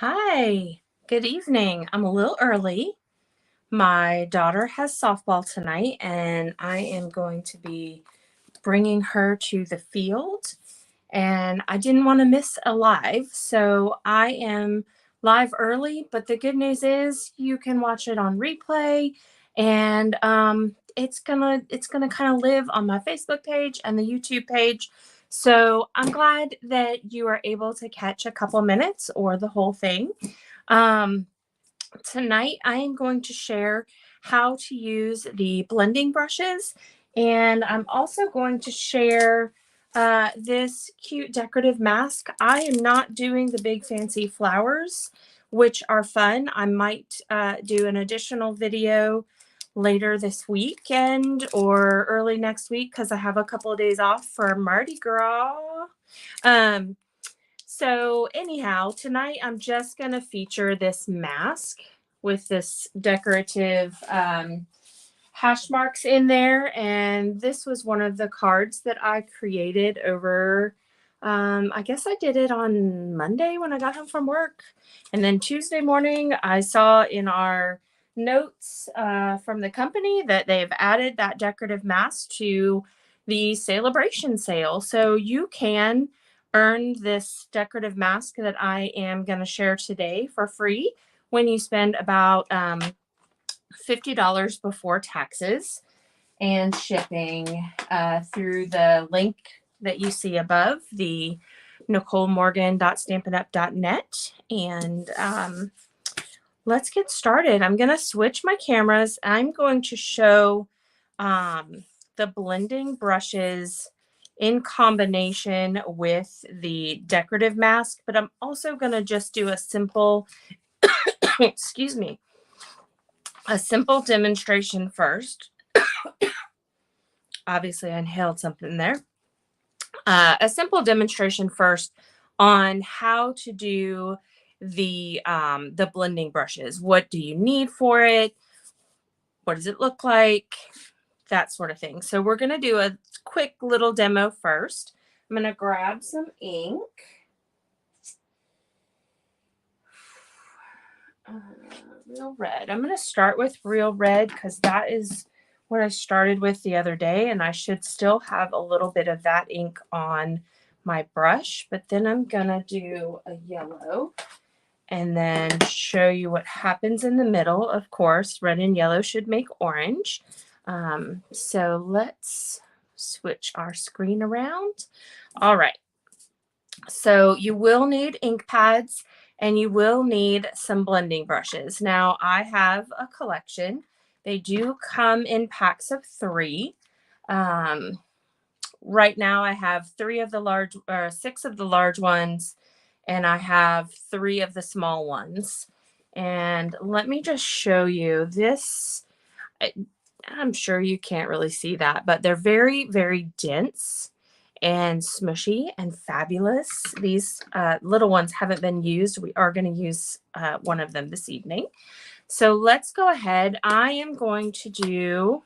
Hi, good evening. I'm a little early. My daughter has softball tonight, and I am going to be bringing her to the field. And I didn't want to miss a live, so I am live early. But the good news is you can watch it on replay, and it's gonna kind of live on my Facebook page and the YouTube page. So I'm glad that you are able to catch a couple minutes or the whole thing. Um, Tonight I am going to share how to use the blending brushes, and I'm also going to share this cute decorative mask. I am not doing the big fancy flowers, which are fun. I might do an additional video later this weekend or early next week because I have a couple of days off for Mardi Gras. Um, so anyhow, tonight I'm just going to feature this mask with this decorative hash marks in there. And this was one of the cards that I created over, I guess I did it on Monday when I got home from work. And then Tuesday morning, I saw in our notes from the company that they've added that decorative mask to the celebration sale. So you can earn this decorative mask that I am going to share today for free when you spend about $50 before taxes and shipping through the link that you see above, the NicoleMorgan.stampitup.net. And let's get started. I'm going to switch my cameras. I'm going to show the blending brushes in combination with the decorative mask, but I'm also going to just do a simple, excuse me, a simple demonstration first. Obviously, I inhaled something there. A simple demonstration first on how to do the blending brushes. What do you need for it? What does it look like? That sort of thing. So we're going to do a quick little demo first. I'm going to grab some ink. Real red. I'm going to start with real red because that is what I started with the other day, and I should still have a little bit of that ink on my brush, but then I'm going to do a yellow and then show you what happens in the middle. Of course, red and yellow should make orange. So let's switch our screen around. All right. So you will need ink pads and you will need some blending brushes. Now I have a collection. They do come in packs of 3. Um, right now I have 3 of the large or 6 of the large ones, and I have 3 of the small ones. And let me just show you this. I'm sure you can't really see that, but they're very, very dense and smushy and fabulous. These little ones haven't been used. We are going to use one of them this evening. So let's go ahead. I am going to do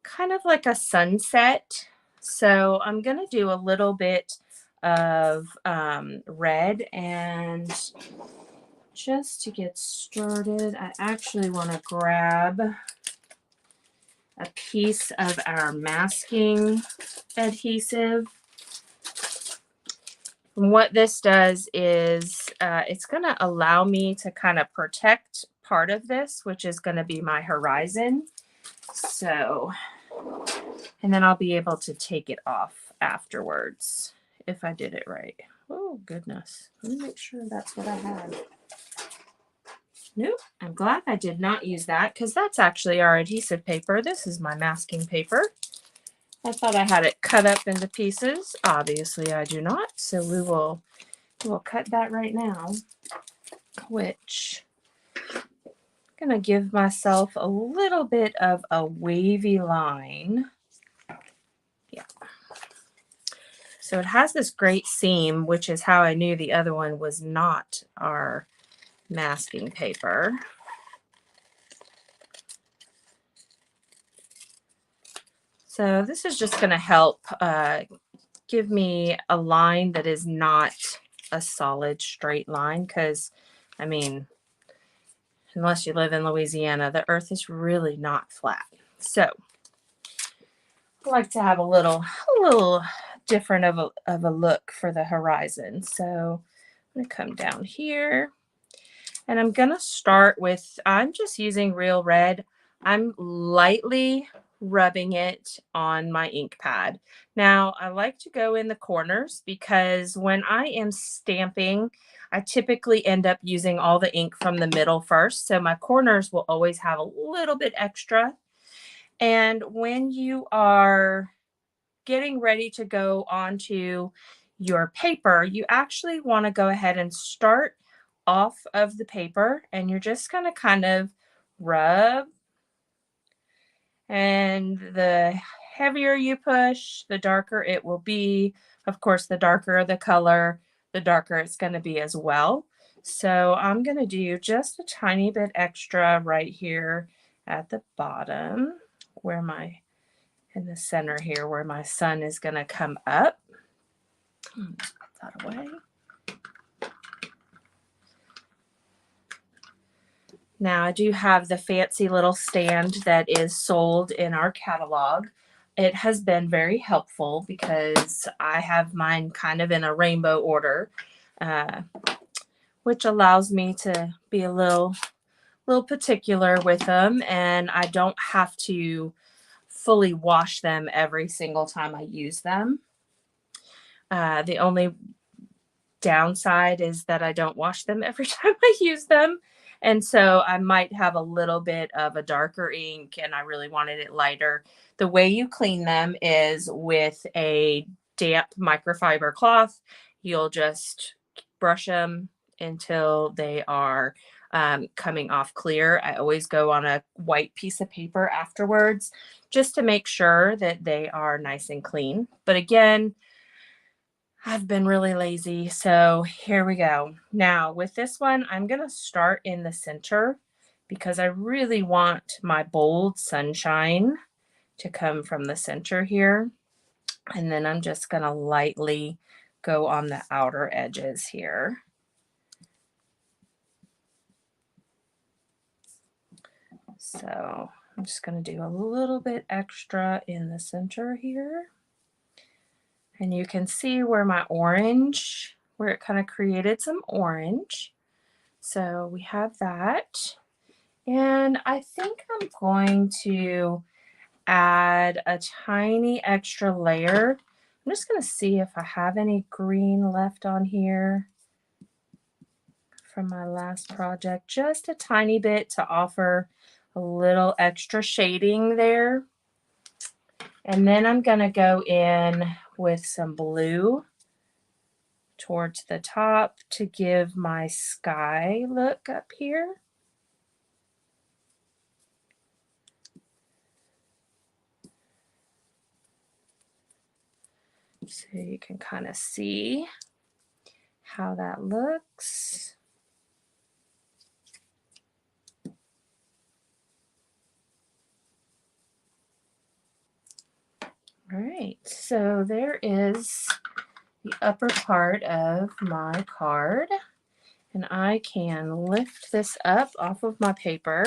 kind of like a sunset. So I'm going to do a little bit of red, and just to get started, I actually want to grab a piece of our masking adhesive. And what this does is it's going to allow me to kind of protect part of this, which is going to be my horizon. So, and then I'll be able to take it off afterwards if I did it right. Oh, goodness. Let me make sure that's what I have. Nope. I'm glad I did not use that because that's actually our adhesive paper. This is my masking paper. I thought I had it cut up into pieces. Obviously, I do not. So we'll cut that right now, which I'm going to give myself a little bit of a wavy line. Yeah. So it has this great seam, which is how I knew the other one was not our masking paper. So this is just going to help give me a line that is not a solid straight line because, I mean, unless you live in Louisiana, the earth is really not flat. So I like to have a little different of a look for the horizon. So I'm going to come down here and I'm going to start with, I'm just using Real Red. I'm lightly rubbing it on my ink pad. Now I like to go in the corners because when I am stamping, I typically end up using all the ink from the middle first. So my corners will always have a little bit extra. And when you are getting ready to go onto your paper, you actually want to go ahead and start off of the paper and you're just going to kind of rub, and the heavier you push, the darker it will be. Of course, the darker the color, the darker it's going to be as well. So I'm going to do just a tiny bit extra right here at the bottom where in the center here where my sun is going to come up. Let's put that away. Now I do have the fancy little stand that is sold in our catalog. It has been very helpful because I have mine kind of in a rainbow order, which allows me to be a little particular with them, and I don't have to fully wash them every single time I use them. The only downside is that I don't wash them every time I use them. And so I might have a little bit of a darker ink and I really wanted it lighter. The way you clean them is with a damp microfiber cloth. You'll just brush them until they are coming off clear. I always go on a white piece of paper afterwards just to make sure that they are nice and clean. But again, I've been really lazy, so here we go. Now with this one, I'm going to start in the center because I really want my bold sunshine to come from the center here. And then I'm just going to lightly go on the outer edges here. So I'm just going to do a little bit extra in the center here. And you can see where my orange, where it kind of created some orange. So we have that. And I think I'm going to add a tiny extra layer. I'm just going to see if I have any green left on here from my last project. Just a tiny bit to offer a little extra shading there. And then I'm going to go in with some blue towards the top to give my sky look up here. So you can kind of see how that looks. All right, so there is the upper part of my card, and I can lift this up off of my paper.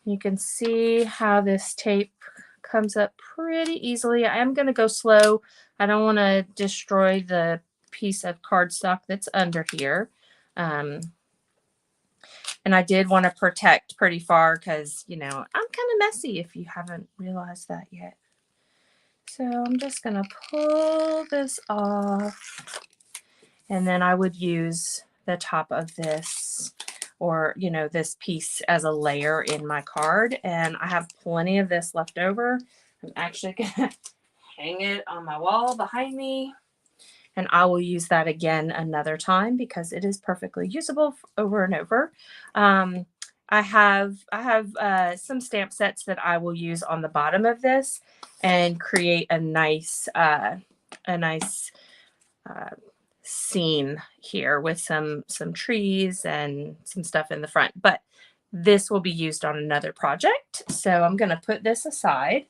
You can see how this tape comes up pretty easily. I am going to go slow. I don't want to destroy the piece of cardstock that's under here. And I did want to protect pretty far because, you know, I'm kind of messy if you haven't realized that yet. So I'm just going to pull this off, and then I would use the top of this, or, you know, this piece as a layer in my card. And I have plenty of this left over. I'm actually going to hang it on my wall behind me, and I will use that again another time because it is perfectly usable over and over. I have some stamp sets that I will use on the bottom of this and create a nice scene here with some trees and some stuff in the front. But this will be used on another project. So I'm going to put this aside.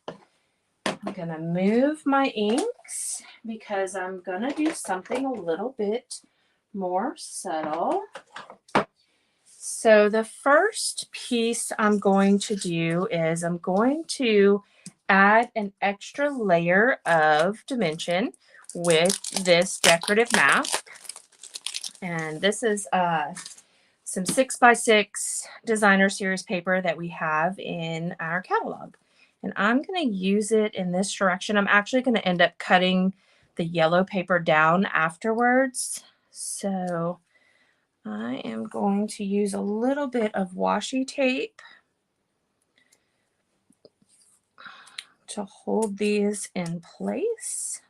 I'm going to move my inks because I'm going to do something a little bit more subtle. So the first piece I'm going to do is I'm going to add an extra layer of dimension with this decorative mask. And this is some 6x6 designer series paper that we have in our catalog. And I'm going to use it in this direction. I'm actually going to end up cutting the yellow paper down afterwards. So I am going to use a little bit of washi tape to hold these in place.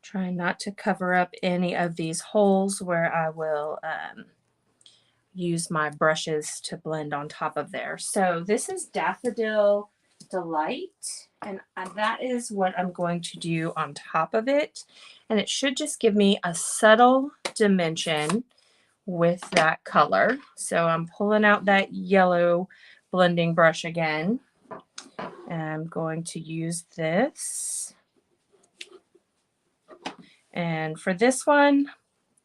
Trying not to cover up any of these holes where I will use my brushes to blend on top of there. So this is Daffodil Delight, and that is what I'm going to do on top of it. And it should just give me a subtle dimension with that color. So I'm pulling out that yellow blending brush again, and I'm going to use this. And for this one,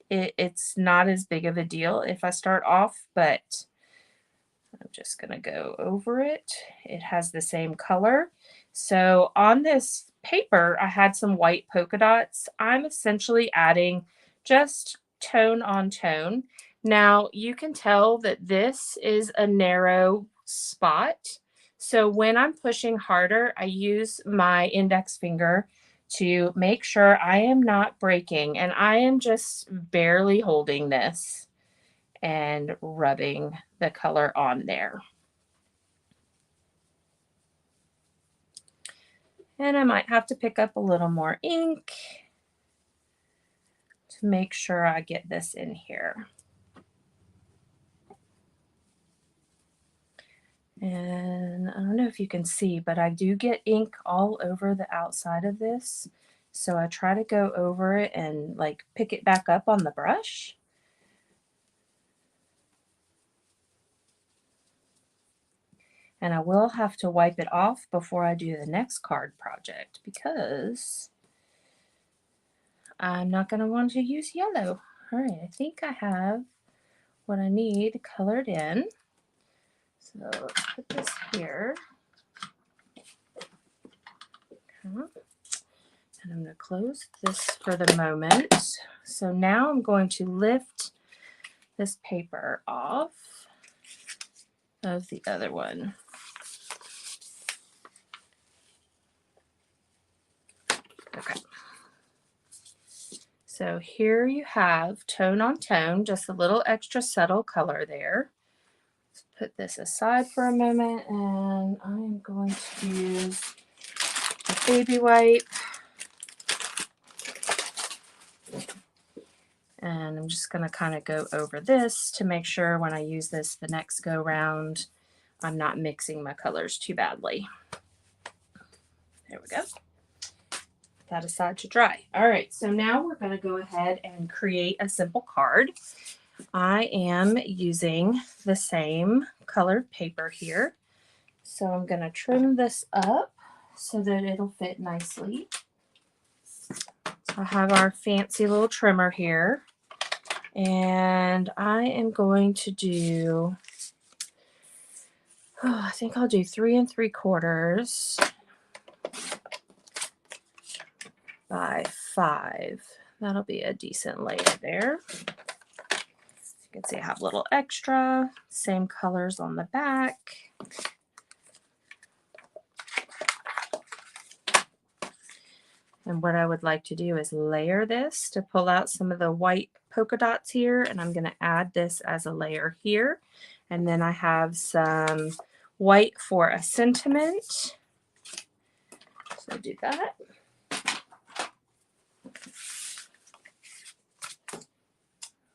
it's not as big of a deal if I start off, but I'm just going to go over it. It has the same color. So on this paper, I had some white polka dots. I'm essentially adding just tone on tone. Now you can tell that this is a narrow spot. So when I'm pushing harder, I use my index finger to make sure I am not breaking, and I am just barely holding this and rubbing the color on there. And I might have to pick up a little more ink to make sure I get this in here. And I don't know if you can see, but I do get ink all over the outside of this. So I try to go over it and like pick it back up on the brush. And I will have to wipe it off before I do the next card project because I'm not going to want to use yellow. All right, I think I have what I need colored in. So let's put this here. Okay. And I'm going to close this for the moment. So now I'm going to lift this paper off of the other one. Okay. So here you have tone on tone, just a little extra subtle color there. Let's put this aside for a moment, and I'm going to use a baby wipe. And I'm just going to kind of go over this to make sure when I use this the next go round, I'm not mixing my colors too badly. There we go. That aside to dry. All right, so now we're going to go ahead and create a simple card. I am using the same colored paper here. So I'm going to trim this up so that it'll fit nicely. So I have our fancy little trimmer here. And I am going to do, I think I'll do 3 3/4 by 5. That'll be a decent layer there. You can see I have a little extra, same colors on the back. And what I would like to do is layer this to pull out some of the white polka dots here, and I'm going to add this as a layer here. And then I have some white for a sentiment. So do that.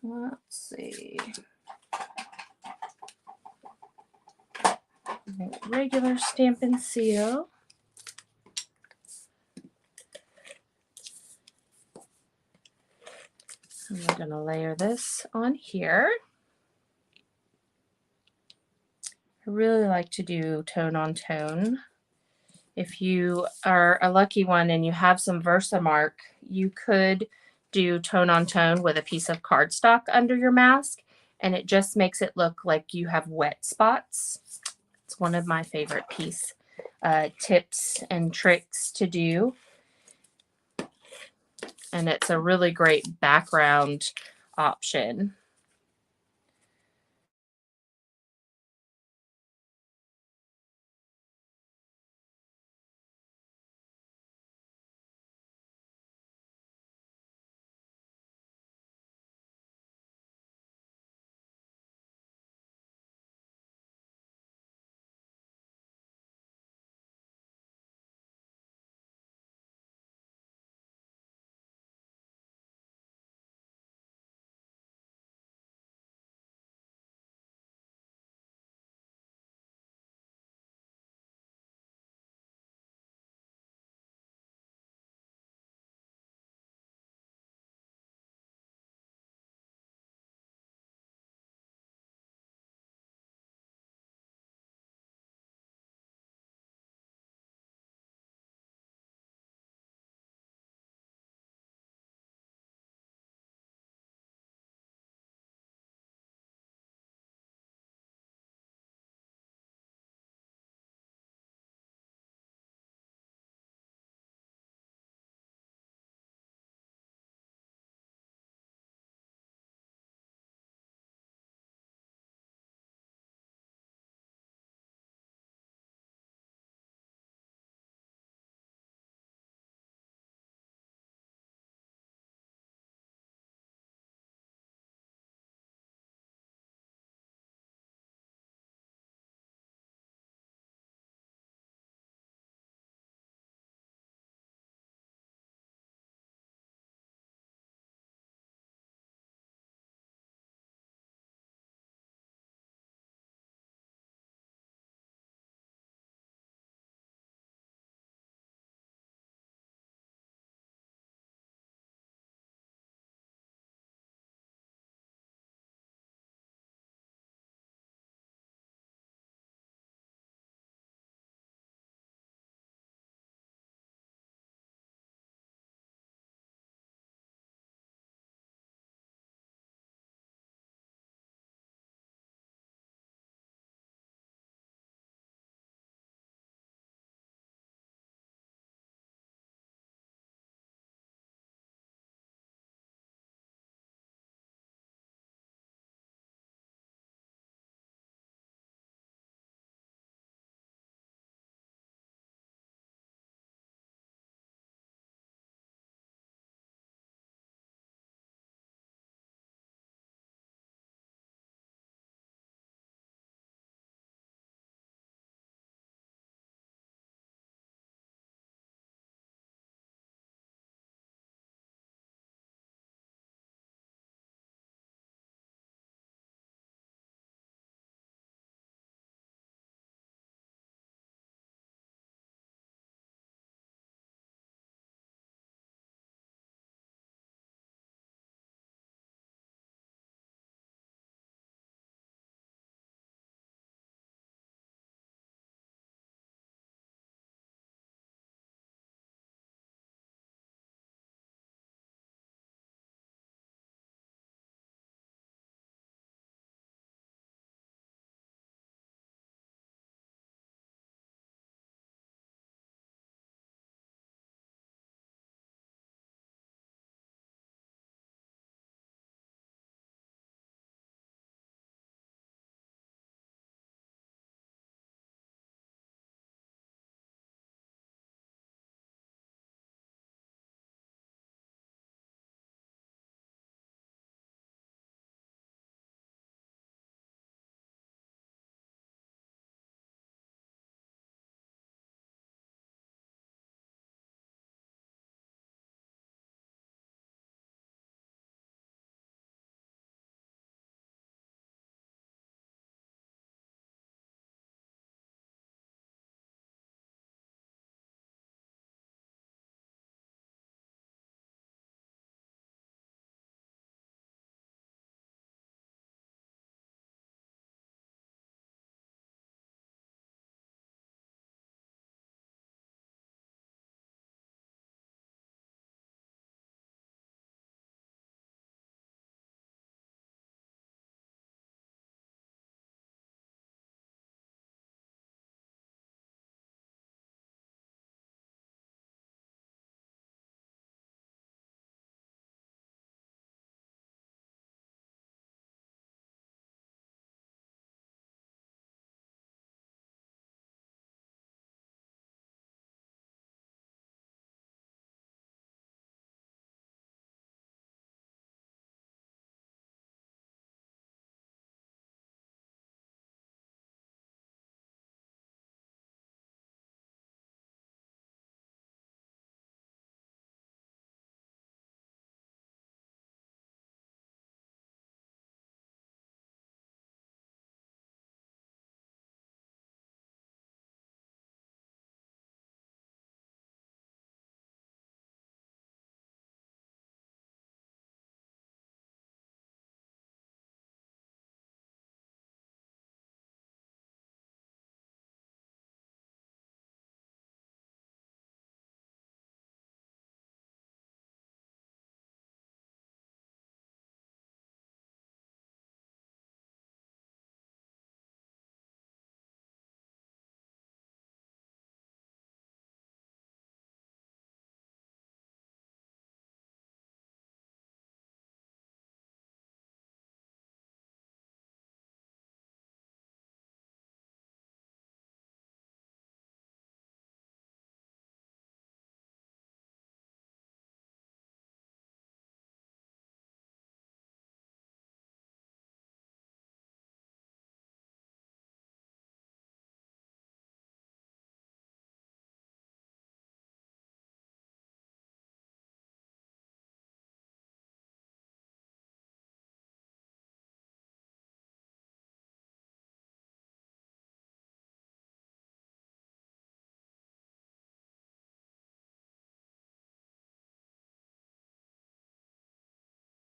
Let's see. Regular Stampin' Seal. And we're going to layer this on here. I really like to do tone on tone If you are a lucky one and you have some Versamark, you could do tone on tone with a piece of cardstock under your mask, and it just makes it look like you have wet spots. It's one of my favorite tips and tricks to do, and it's a really great background option.